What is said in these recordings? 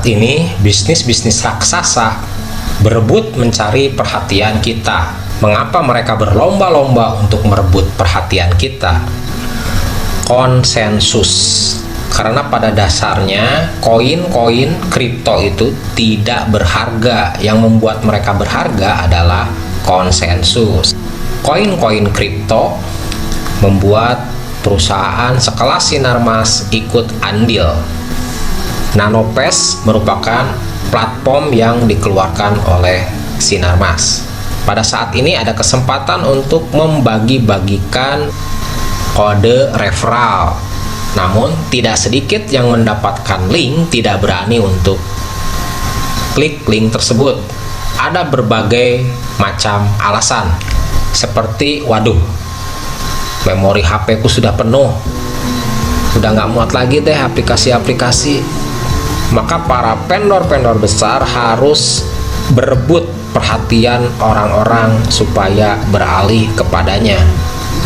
ini bisnis-bisnis raksasa berebut mencari perhatian kita. Mengapa mereka berlomba-lomba untuk merebut perhatian kita? Konsensus. Karena pada dasarnya koin-koin kripto itu tidak berharga. Yang membuat mereka berharga adalah konsensus. Koin-koin kripto membuat perusahaan sekelas Sinarmas ikut andil. Nanopest merupakan platform yang dikeluarkan oleh Sinarmas. Pada saat ini ada kesempatan untuk membagi-bagikan kode referral. Namun tidak sedikit yang mendapatkan link tidak berani untuk klik link tersebut. Ada berbagai macam alasan, seperti waduh, memori HP ku sudah penuh, udah nggak muat lagi deh aplikasi-aplikasi. Maka para vendor-vendor besar harus berebut perhatian orang-orang supaya beralih kepadanya.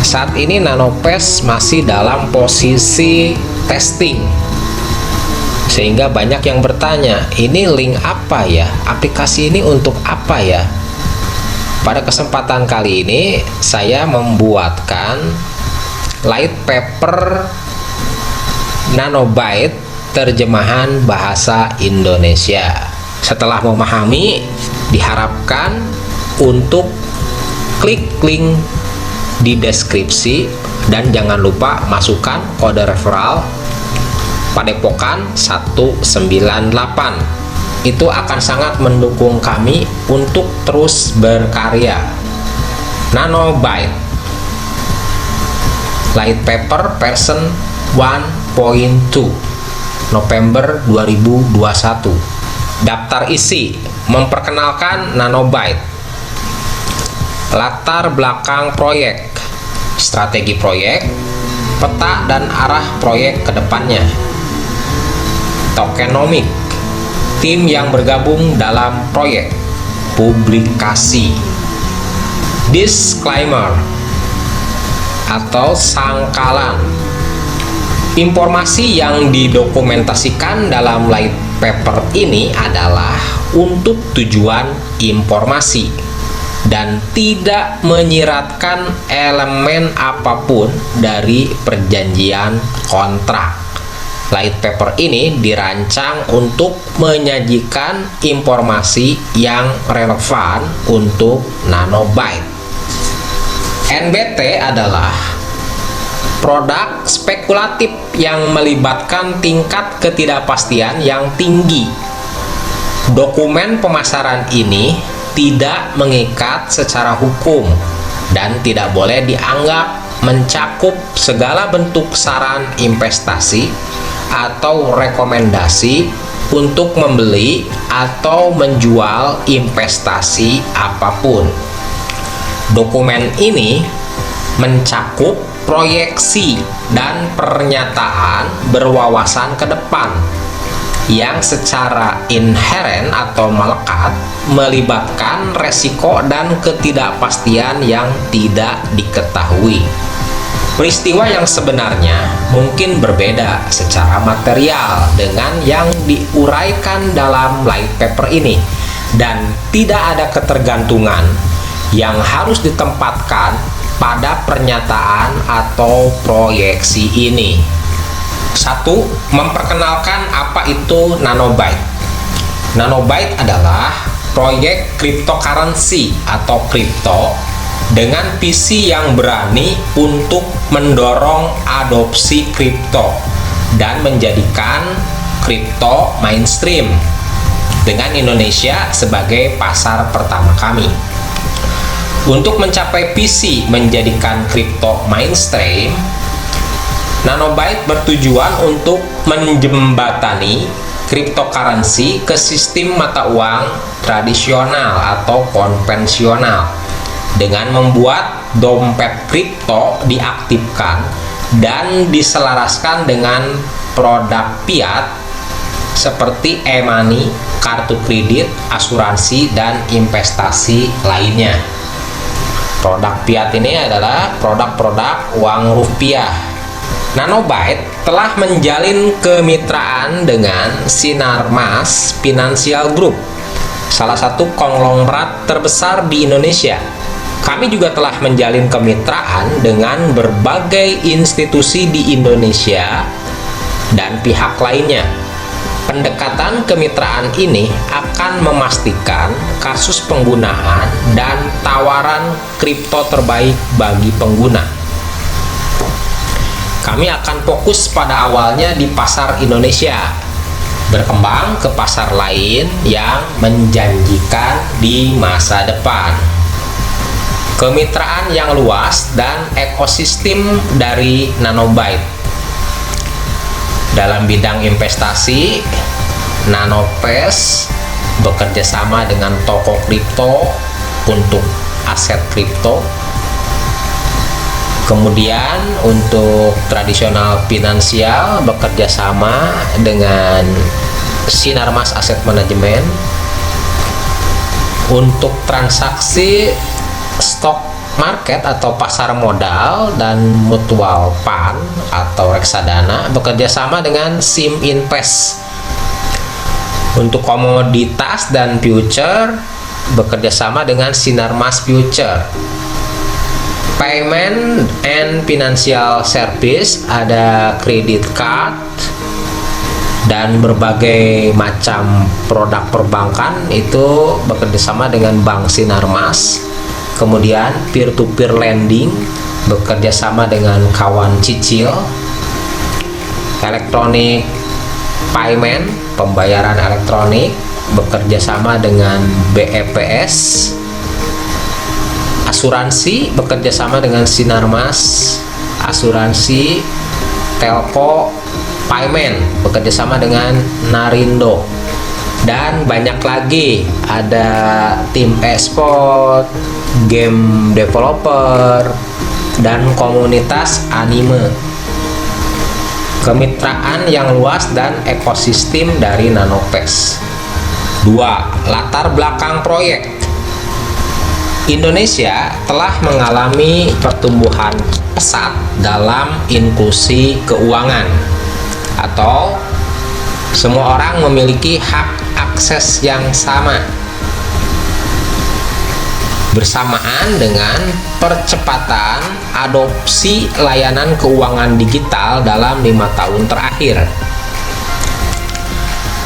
Saat ini Nanopest masih dalam posisi testing, sehingga banyak yang bertanya, ini link apa ya? Aplikasi ini untuk apa ya? Pada kesempatan kali ini saya membuatkan light paper Nanobyte terjemahan bahasa Indonesia. Setelah memahami, diharapkan untuk klik link di deskripsi dan jangan lupa masukkan kode referral Padepokan 198. Itu akan sangat mendukung kami untuk terus berkarya. Nanobyte light paper version 1.2 November 2021. Daftar isi memperkenalkan Nanobyte, latar belakang proyek, strategi proyek, peta dan arah proyek ke depannya, tokenomik, tim yang bergabung dalam proyek, publikasi, disclaimer atau sangkalan. Informasi yang didokumentasikan dalam light paper ini adalah untuk tujuan informasi dan tidak menyiratkan elemen apapun dari perjanjian kontrak. Light paper ini dirancang untuk menyajikan informasi yang relevan untuk Nanobyte. NBT adalah produk spekulatif yang melibatkan tingkat ketidakpastian yang tinggi. Dokumen pemasaran ini tidak mengikat secara hukum dan tidak boleh dianggap mencakup segala bentuk saran investasi atau rekomendasi untuk membeli atau menjual investasi apapun. Dokumen ini mencakup proyeksi dan pernyataan berwawasan ke depan yang secara inheren atau melekat melibatkan resiko dan ketidakpastian yang tidak diketahui. Peristiwa yang sebenarnya mungkin berbeda secara material dengan yang diuraikan dalam light paper ini, dan tidak ada ketergantungan yang harus ditempatkan pada pernyataan atau proyeksi ini. 1. Memperkenalkan apa itu Nanobyte. Nanobyte adalah proyek cryptocurrency atau kripto dengan visi yang berani untuk mendorong adopsi kripto dan menjadikan kripto mainstream dengan Indonesia sebagai pasar pertama kami. Untuk mencapai visi menjadikan kripto mainstream, Nanobyte bertujuan untuk menjembatani cryptocurrency ke sistem mata uang tradisional atau konvensional dengan membuat dompet kripto diaktifkan dan diselaraskan dengan produk fiat seperti e-money, kartu kredit, asuransi, dan investasi lainnya. Produk fiat ini adalah produk-produk uang rupiah Nanobyte telah menjalin kemitraan dengan Sinarmas Financial Group, salah satu konglomerat terbesar di Indonesia. Kami juga telah menjalin kemitraan dengan berbagai institusi di Indonesia dan pihak lainnya. Pendekatan kemitraan ini akan memastikan kasus penggunaan dan tawaran kripto terbaik bagi pengguna. Kami akan fokus pada awalnya di pasar Indonesia, berkembang ke pasar lain yang menjanjikan di masa depan. Kemitraan yang luas dan ekosistem dari Nanobyte. Dalam bidang investasi, Nanopes bekerja sama dengan toko kripto untuk aset kripto. Kemudian untuk tradisional finansial bekerja sama dengan Sinarmas Asset Management. Untuk transaksi stok market atau pasar modal dan mutual fund atau reksadana bekerja sama dengan Sim Invest. Untuk komoditas dan future bekerja sama dengan Sinarmas Future. Payment and financial service, ada credit card dan berbagai macam produk perbankan itu bekerja sama dengan Bank Sinarmas. Kemudian peer-to-peer lending bekerja sama dengan kawan cicil. Electronic payment, pembayaran elektronik bekerja sama dengan BEPS. Asuransi bekerja sama dengan Sinarmas Asuransi. Telco payment bekerja sama dengan Narindo. Dan banyak lagi, ada tim e-sport, game developer, dan komunitas anime. Kemitraan yang luas dan ekosistem dari Nanopes. 2. Latar belakang proyek. Indonesia telah mengalami pertumbuhan pesat dalam inklusi keuangan, atau semua orang memiliki hak akses yang sama. Bersamaan dengan percepatan adopsi layanan keuangan digital dalam 5 tahun terakhir,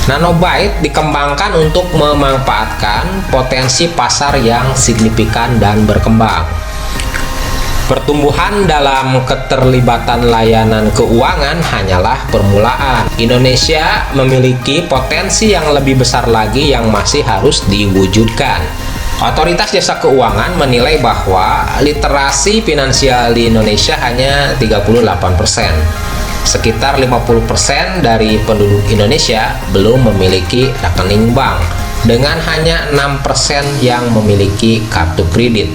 Nanobyte dikembangkan untuk memanfaatkan potensi pasar yang signifikan dan berkembang. Pertumbuhan dalam keterlibatan layanan keuangan hanyalah permulaan. Indonesia memiliki potensi yang lebih besar lagi yang masih harus diwujudkan. Otoritas Jasa Keuangan menilai bahwa literasi finansial di Indonesia hanya 38%. Sekitar 50% dari penduduk Indonesia belum memiliki rekening bank, dengan hanya 6% yang memiliki kartu kredit.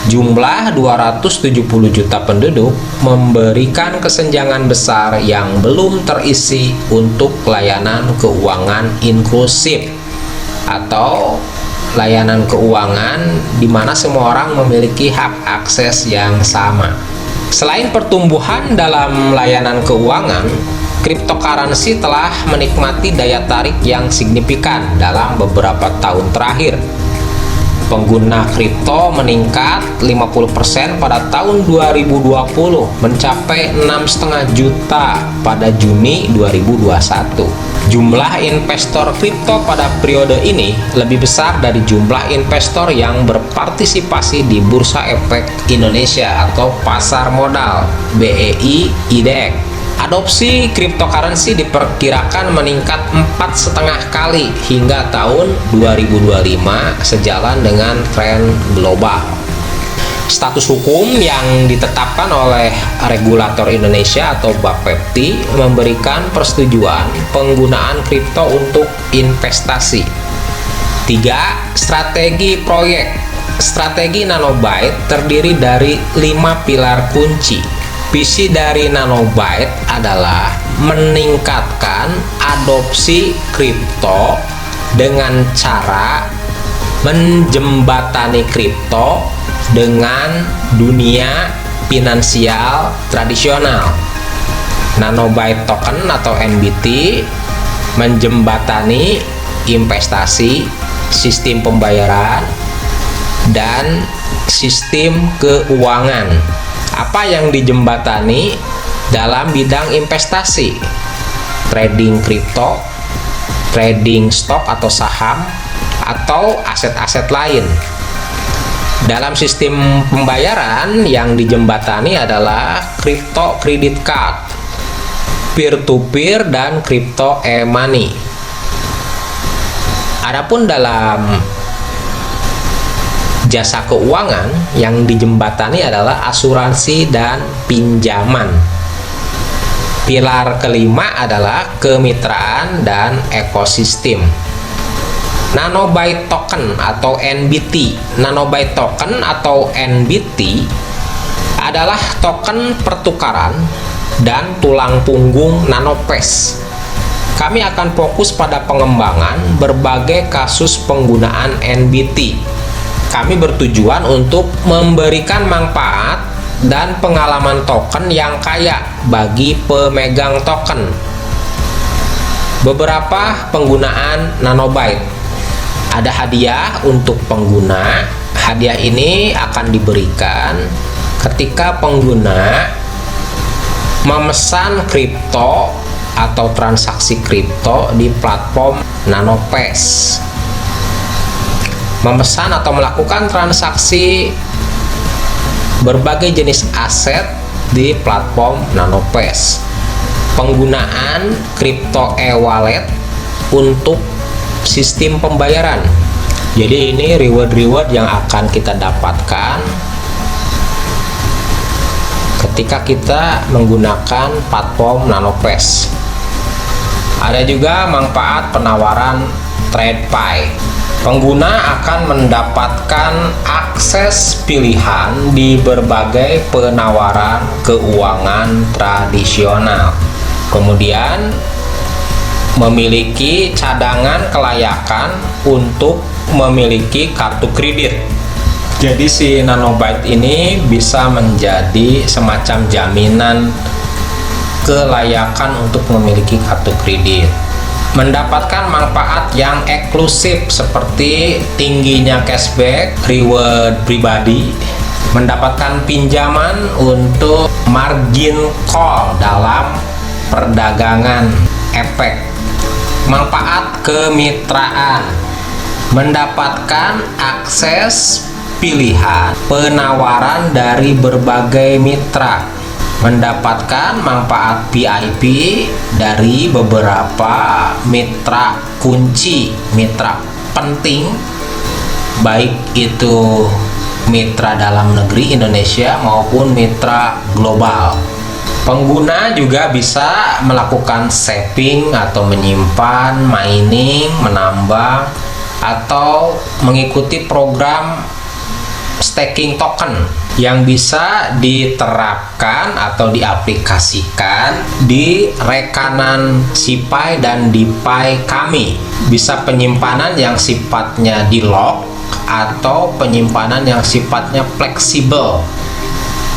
Jumlah 270 juta penduduk memberikan kesenjangan besar yang belum terisi untuk layanan keuangan inklusif, atau layanan keuangan di mana semua orang memiliki hak akses yang sama. Selain pertumbuhan dalam layanan keuangan, cryptocurrency telah menikmati daya tarik yang signifikan dalam beberapa tahun terakhir. Pengguna kripto meningkat 50% pada tahun 2020, mencapai 6,5 juta pada Juni 2021. Jumlah investor kripto pada periode ini lebih besar dari jumlah investor yang berpartisipasi di Bursa Efek Indonesia atau Pasar Modal BEI IDX. Adopsi cryptocurrency diperkirakan meningkat 4,5 kali hingga tahun 2025 sejalan dengan tren global. Status hukum yang ditetapkan oleh regulator Indonesia atau Bapepti memberikan persetujuan penggunaan kripto untuk investasi. 3. Strategi proyek. Strategi Nanobyte terdiri dari 5 pilar kunci. Visi dari Nanobyte adalah meningkatkan adopsi kripto dengan cara menjembatani kripto dengan dunia finansial tradisional. Nanobyte token atau NBT menjembatani investasi, sistem pembayaran, dan sistem keuangan. Apa yang dijembatani dalam bidang investasi? Trading kripto, trading stok atau saham, atau aset-aset lain. Dalam sistem pembayaran yang dijembatani adalah crypto credit card, peer-to-peer, dan crypto e-money. Adapun dalam jasa keuangan yang dijembatani adalah asuransi dan pinjaman. Pilar kelima adalah kemitraan dan ekosistem. Nanobyte token atau NBT. Nanobyte token atau NBT adalah token pertukaran dan tulang punggung Nanopes. Kami akan fokus pada pengembangan berbagai kasus penggunaan NBT. Kami bertujuan untuk memberikan manfaat dan pengalaman token yang kaya bagi pemegang token. Beberapa penggunaan Nanobyte. Ada hadiah untuk pengguna. Hadiah ini akan diberikan ketika pengguna memesan kripto atau transaksi kripto di platform Nanopes. Memesan atau melakukan transaksi berbagai jenis aset di platform Nanopes. Penggunaan kripto e-wallet untuk sistem pembayaran. Jadi ini reward yang akan kita dapatkan ketika kita menggunakan platform Nanopes. Ada juga manfaat penawaran TradePi. Pengguna akan mendapatkan akses pilihan di berbagai penawaran keuangan tradisional. Kemudian memiliki cadangan kelayakan untuk memiliki kartu kredit. Jadi si Nanobyte ini bisa menjadi semacam jaminan kelayakan untuk memiliki kartu kredit. Mendapatkan manfaat yang eksklusif seperti tingginya cashback, reward pribadi, mendapatkan pinjaman untuk margin call dalam perdagangan efek. Manfaat kemitraan, mendapatkan akses pilihan penawaran dari berbagai mitra, mendapatkan manfaat VIP dari beberapa mitra kunci, mitra penting, baik itu mitra dalam negeri Indonesia maupun mitra global. Pengguna juga bisa melakukan saving atau menyimpan, mining, menambang, atau mengikuti program staking token yang bisa diterapkan atau diaplikasikan di rekanan SeaPi dan DeFi kami. Bisa penyimpanan yang sifatnya di lock atau penyimpanan yang sifatnya fleksibel.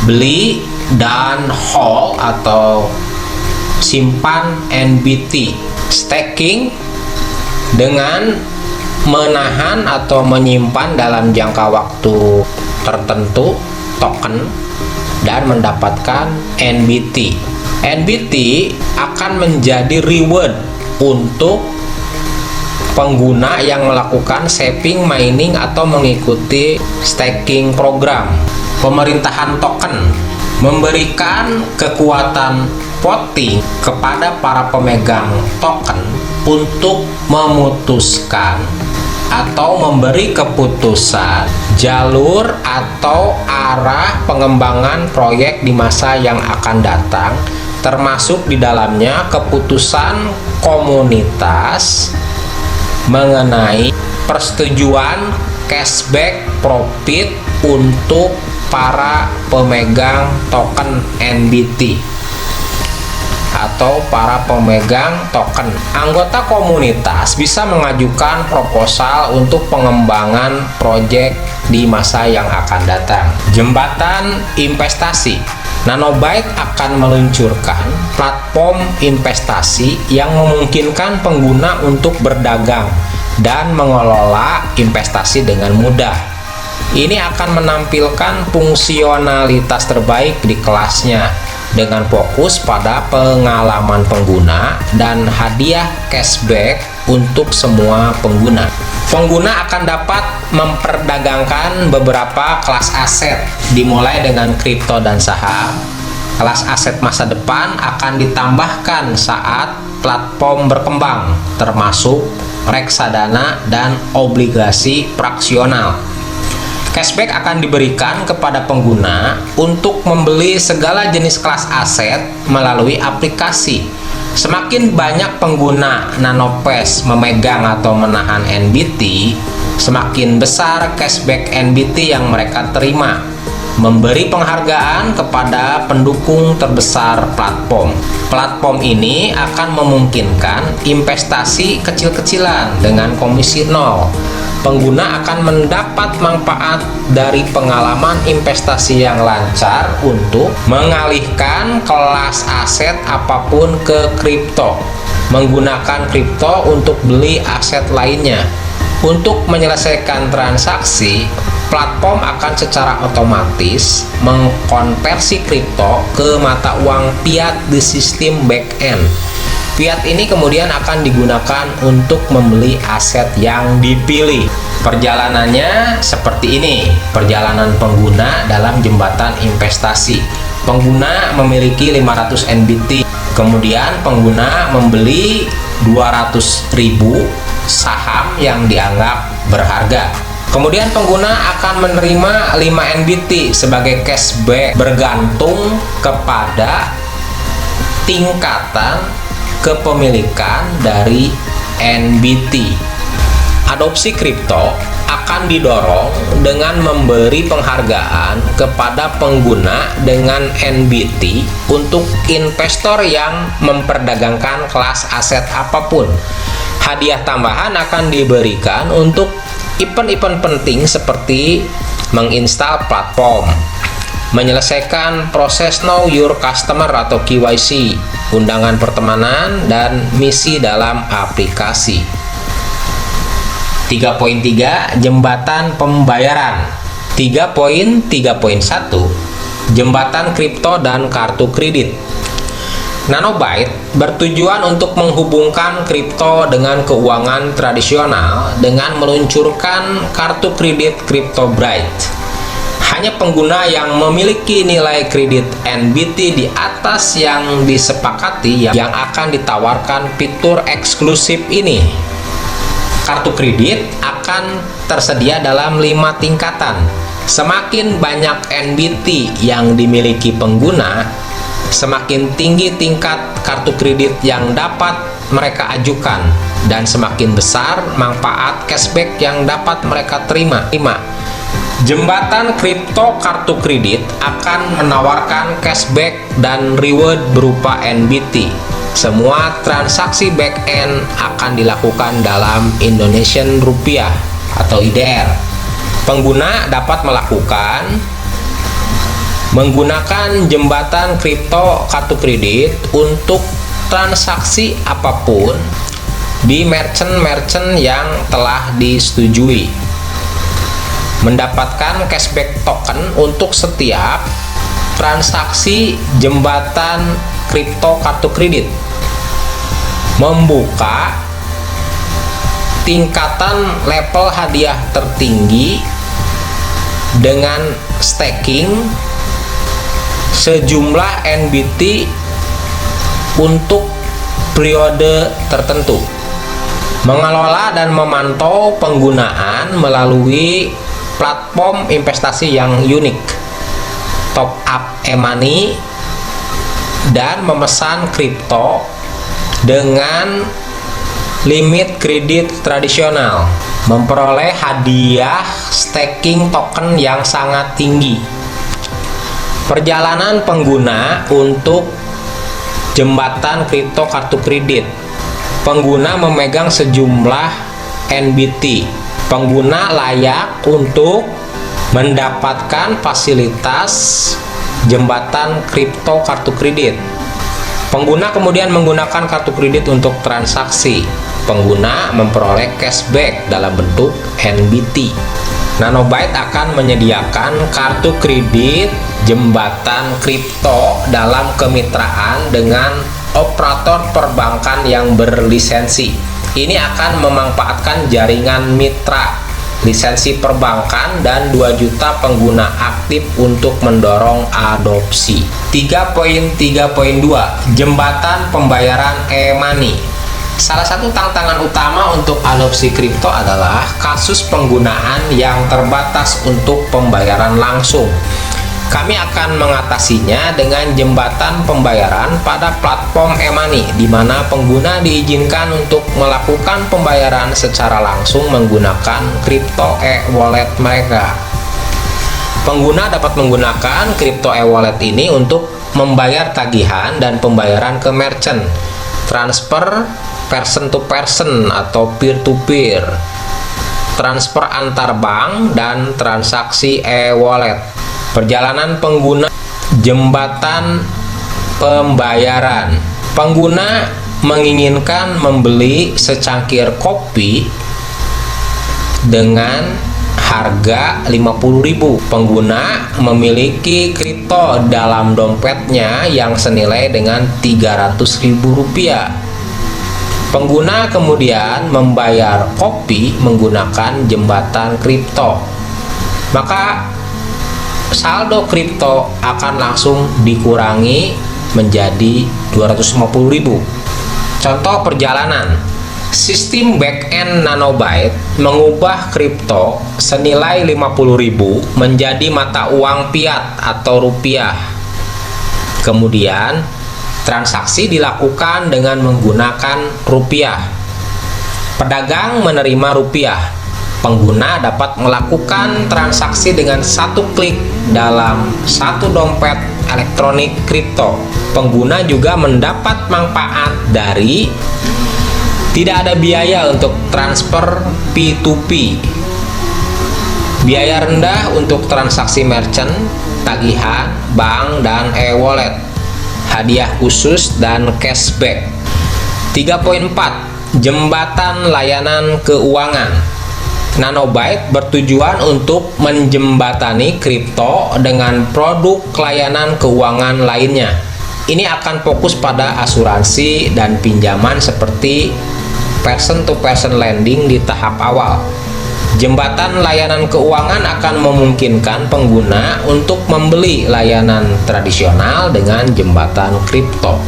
Beli dan hold atau simpan NBT. Staking dengan menahan atau menyimpan dalam jangka waktu tertentu token dan mendapatkan NBT. NBT akan menjadi reward untuk pengguna yang melakukan saving, mining, atau mengikuti staking program. Pemerintahan token memberikan kekuatan voting kepada para pemegang token untuk memutuskan atau memberi keputusan jalur atau arah pengembangan proyek di masa yang akan datang, termasuk di dalamnya keputusan komunitas mengenai persetujuan cashback profit untuk para pemegang token NBT atau para pemegang token. Anggota komunitas bisa mengajukan proposal untuk pengembangan proyek di masa yang akan datang. Jembatan investasi. Nanobyte akan meluncurkan platform investasi yang memungkinkan pengguna untuk berdagang dan mengelola investasi dengan mudah. Ini akan menampilkan fungsionalitas terbaik di kelasnya dengan fokus pada pengalaman pengguna dan hadiah cashback untuk semua pengguna. Pengguna akan dapat memperdagangkan beberapa kelas aset, dimulai dengan kripto dan saham. Kelas aset masa depan akan ditambahkan saat platform berkembang, termasuk reksadana dan obligasi fraksional. Cashback akan diberikan kepada pengguna untuk membeli segala jenis kelas aset melalui aplikasi. Semakin banyak pengguna NanoPass memegang atau menahan NBT, semakin besar cashback NBT yang mereka terima. Memberi penghargaan kepada pendukung terbesar platform. Platform ini akan memungkinkan investasi kecil-kecilan dengan komisi 0. Pengguna akan mendapat manfaat dari pengalaman investasi yang lancar untuk mengalihkan kelas aset apapun ke kripto, menggunakan kripto untuk beli aset lainnya. Untuk menyelesaikan transaksi, platform akan secara otomatis mengkonversi kripto ke mata uang fiat di sistem back-end. Fiat ini kemudian akan digunakan untuk membeli aset yang dipilih. Perjalanannya seperti ini. Perjalanan pengguna dalam jembatan investasi. Pengguna memiliki 500 NBT. Kemudian pengguna membeli 200.000 saham yang dianggap berharga. Kemudian pengguna akan menerima 5 NBT sebagai cashback bergantung kepada tingkatan kepemilikan dari NBT. Adopsi kripto akan didorong dengan memberi penghargaan kepada pengguna dengan NBT untuk investor yang memperdagangkan kelas aset apapun. Hadiah tambahan akan diberikan untuk event-event penting seperti menginstal platform, menyelesaikan proses Know Your Customer atau KYC, undangan pertemanan, dan misi dalam aplikasi. 3.3 Jembatan pembayaran. 3.3.1 Jembatan kripto dan kartu kredit. Nanobyte bertujuan untuk menghubungkan kripto dengan keuangan tradisional dengan meluncurkan kartu kredit CryptoBright. Hanya pengguna yang memiliki nilai kredit NBT di atas yang disepakati yang akan ditawarkan fitur eksklusif ini. Kartu kredit akan tersedia dalam 5 tingkatan. Semakin banyak NBT yang dimiliki pengguna, semakin tinggi tingkat kartu kredit yang dapat mereka ajukan, dan semakin besar manfaat cashback yang dapat mereka terima. Jembatan kripto kartu kredit akan menawarkan cashback dan reward berupa NBT. Semua transaksi back-end akan dilakukan dalam Indonesian Rupiah atau IDR. Pengguna dapat menggunakan jembatan kripto kartu kredit untuk transaksi apapun di merchant-merchant yang telah disetujui. Mendapatkan cashback token untuk setiap transaksi jembatan kripto kartu kredit. Membuka tingkatan level hadiah tertinggi dengan staking sejumlah NBT untuk periode tertentu. Mengelola dan memantau penggunaan melalui platform investasi yang unik, top up e-money, dan memesan kripto dengan limit kredit tradisional, memperoleh hadiah staking token yang sangat tinggi. Perjalanan pengguna untuk jembatan kripto kartu kredit. Pengguna memegang sejumlah NBT. Pengguna layak untuk mendapatkan fasilitas jembatan kripto kartu kredit. Pengguna kemudian menggunakan kartu kredit untuk transaksi. Pengguna memperoleh cashback dalam bentuk NBT. Nanobyte akan menyediakan kartu kredit jembatan kripto dalam kemitraan dengan operator perbankan yang berlisensi. Ini akan memanfaatkan jaringan mitra, lisensi perbankan, dan 2 juta pengguna aktif untuk mendorong adopsi. 3.3.2 Jembatan pembayaran e-money. Salah satu tantangan utama untuk adopsi kripto adalah kasus penggunaan yang terbatas untuk pembayaran langsung. Kami akan mengatasinya dengan jembatan pembayaran pada platform e-money, di mana pengguna diizinkan untuk melakukan pembayaran secara langsung menggunakan kripto e-wallet mereka. Pengguna dapat menggunakan kripto e-wallet ini untuk membayar tagihan dan pembayaran ke merchant, transfer person to person atau peer to peer, transfer antar bank, dan transaksi e-wallet. Perjalanan pengguna jembatan pembayaran. Pengguna menginginkan membeli secangkir kopi dengan harga 50.000. Pengguna memiliki kripto dalam dompetnya yang senilai dengan 300.000 rupiah. Pengguna kemudian membayar kopi menggunakan jembatan kripto. Maka saldo kripto akan langsung dikurangi menjadi 250.000. Contoh perjalanan. Sistem backend Nanobyte mengubah kripto senilai 50.000 menjadi mata uang fiat atau rupiah. Kemudian transaksi dilakukan dengan menggunakan rupiah. Pedagang menerima rupiah. Pengguna dapat melakukan transaksi dengan satu klik dalam satu dompet elektronik kripto. Pengguna juga mendapat manfaat dari tidak ada biaya untuk transfer P2P, biaya rendah untuk transaksi merchant, tagihan, bank, dan e-wallet, hadiah khusus, dan cashback. 3.4 Jembatan layanan keuangan. Nanobyte bertujuan untuk menjembatani kripto dengan produk layanan keuangan lainnya. Ini akan fokus pada asuransi dan pinjaman seperti person-to-person lending di tahap awal. Jembatan layanan keuangan akan memungkinkan pengguna untuk membeli layanan tradisional dengan jembatan kripto.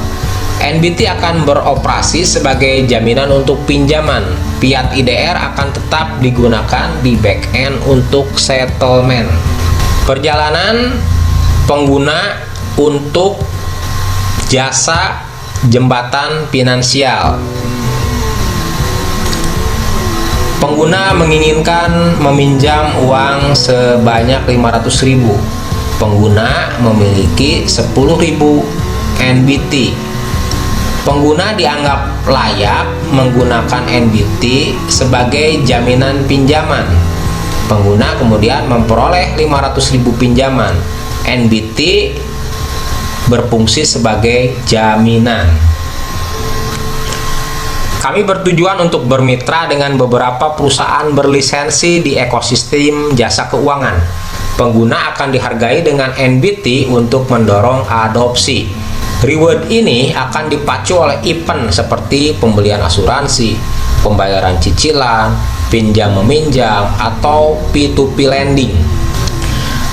NBT akan beroperasi sebagai jaminan untuk pinjaman. Fiat IDR akan tetap digunakan di backend untuk settlement. Perjalanan pengguna untuk jasa jembatan finansial. Pengguna menginginkan meminjam uang sebanyak 500.000. Pengguna memiliki 10.000 NBT. Pengguna dianggap layak menggunakan NBT sebagai jaminan pinjaman. Pengguna kemudian memperoleh 500.000 pinjaman. NBT berfungsi sebagai jaminan. Kami bertujuan untuk bermitra dengan beberapa perusahaan berlisensi di ekosistem jasa keuangan. Pengguna akan dihargai dengan NBT untuk mendorong adopsi. Reward ini akan dipacu oleh event seperti pembelian asuransi, pembayaran cicilan, pinjam-meminjam, atau P2P lending.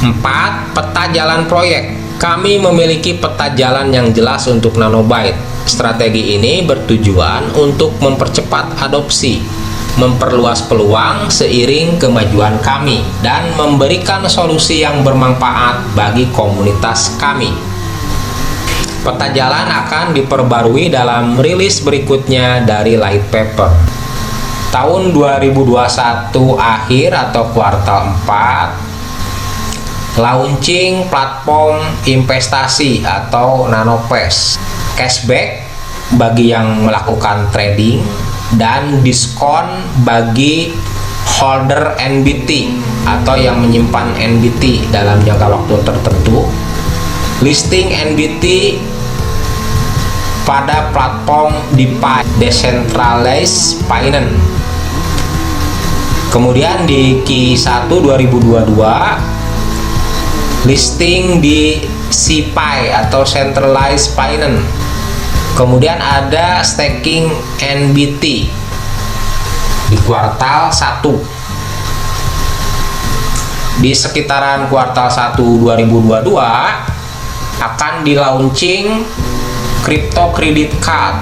4. Peta jalan proyek. Kami memiliki peta jalan yang jelas untuk Nanobyte. Strategi ini bertujuan untuk mempercepat adopsi, memperluas peluang seiring kemajuan kami, dan memberikan solusi yang bermanfaat bagi komunitas kami. Peta jalan akan diperbarui dalam rilis berikutnya dari Light Paper. Tahun 2021 akhir atau kuartal 4, launching platform investasi atau Nanopass, cashback bagi yang melakukan trading, dan diskon bagi holder NBT atau yang menyimpan NBT dalam jangka waktu tertentu. listing NBT pada platform DeFi Decentralized Finance. Kemudian di Q1 2022 listing di CeFi atau Centralized Finance. Kemudian ada staking NBT di kuartal 1. Di sekitaran kuartal 1 2022 akan di launching Crypto Credit Card,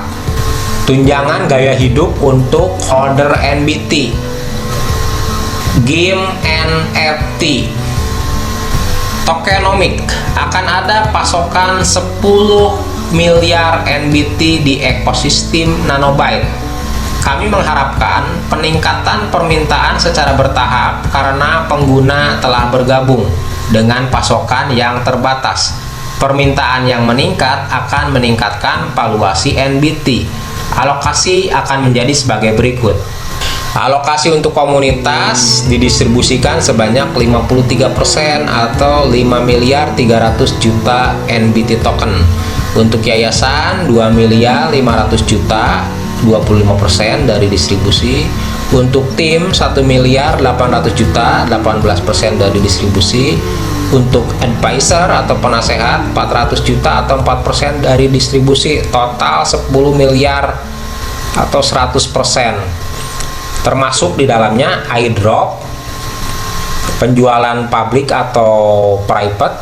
tunjangan gaya hidup untuk holder NBT, game NFT, tokenomic. Akan ada pasokan 10 miliar NBT di ekosistem Nanobyte. Kami mengharapkan peningkatan permintaan secara bertahap karena pengguna telah bergabung dengan pasokan yang terbatas. Permintaan yang meningkat akan meningkatkan valuasi NBT. Alokasi akan menjadi sebagai berikut. Alokasi untuk komunitas didistribusikan sebanyak 53% atau 5 miliar 300 juta NBT token. Untuk yayasan 2 miliar 500 juta, 25% dari distribusi. Untuk tim 1 miliar 800 juta, 18% dari distribusi. Untuk advisor atau penasehat 400 juta atau 4% dari distribusi. Total 10 miliar atau 100%. Termasuk di dalamnya airdrop, penjualan publik atau private,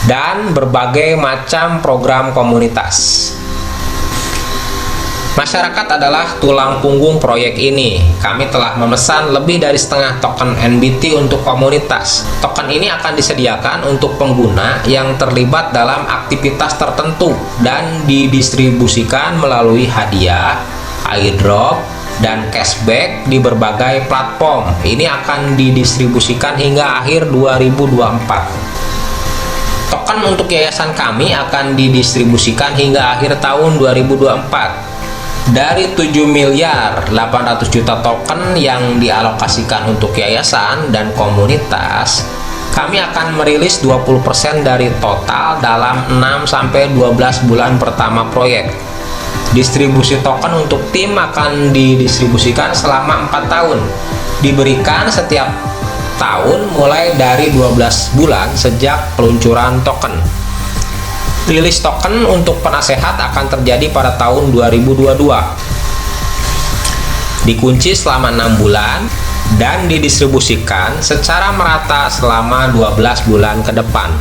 dan berbagai macam program komunitas. Masyarakat adalah tulang punggung proyek ini. Kami telah memesan lebih dari setengah token NBT untuk komunitas. Token ini akan disediakan untuk pengguna yang terlibat dalam aktivitas tertentu dan didistribusikan melalui hadiah, airdrop, dan cashback di berbagai platform. Ini akan didistribusikan hingga akhir 2024. Token untuk yayasan kami akan didistribusikan hingga akhir tahun 2024. Dari 7 miliar 800 juta token yang dialokasikan untuk yayasan dan komunitas, kami akan merilis 20% dari total dalam 6-12 bulan pertama proyek. Distribusi token untuk tim akan didistribusikan selama 4 tahun, diberikan setiap tahun mulai dari 12 bulan sejak peluncuran token. Rilis token untuk penasehat akan terjadi pada tahun 2022. Dikunci selama 6 bulan dan didistribusikan secara merata selama 12 bulan ke depan.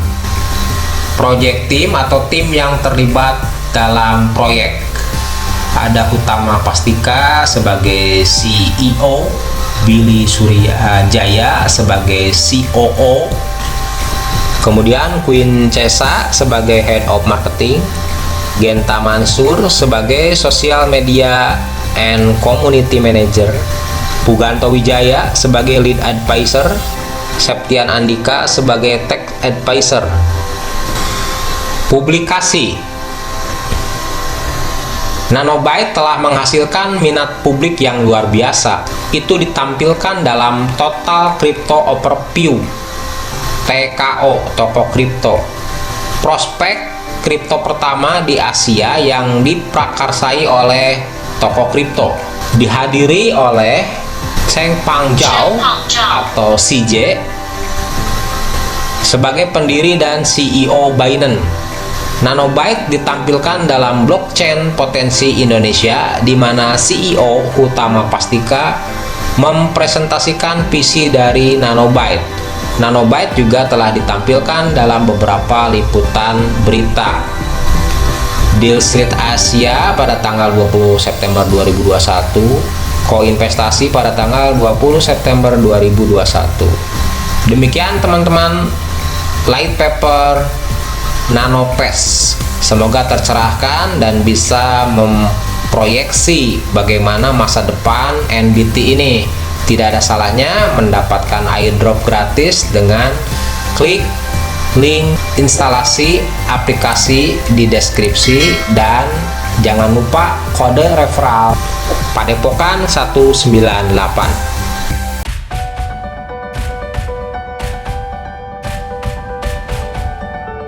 Project team atau tim yang terlibat dalam proyek. Ada Utama Pastika sebagai CEO, Billy Suryajaya sebagai COO, kemudian Queen Cesa sebagai Head of Marketing, Genta Mansur sebagai Social Media and Community Manager, Puganto Wijaya sebagai Lead Advisor, Septian Andika sebagai Tech Advisor. Publikasi. Nanobyte telah menghasilkan minat publik yang luar biasa. Itu ditampilkan dalam Total Crypto Overview TKO, toko kripto, prospek kripto pertama di Asia yang diprakarsai oleh toko kripto, dihadiri oleh Changpeng Zhao atau CJ sebagai pendiri dan CEO Binance. Nanobyte ditampilkan dalam blockchain potensi Indonesia, di mana CEO Utama Pastika mempresentasikan visi dari Nanobyte. Nanobyte juga telah ditampilkan dalam beberapa liputan berita. Deal Street Asia pada tanggal 20 September 2021, Koinvestasi pada tanggal 20 September 2021. Demikian teman-teman light paper NanoPass. Semoga tercerahkan dan bisa memproyeksi bagaimana masa depan NBT ini. Tidak ada salahnya mendapatkan airdrop gratis dengan klik link instalasi aplikasi di deskripsi, dan jangan lupa kode referral Padepokan 198.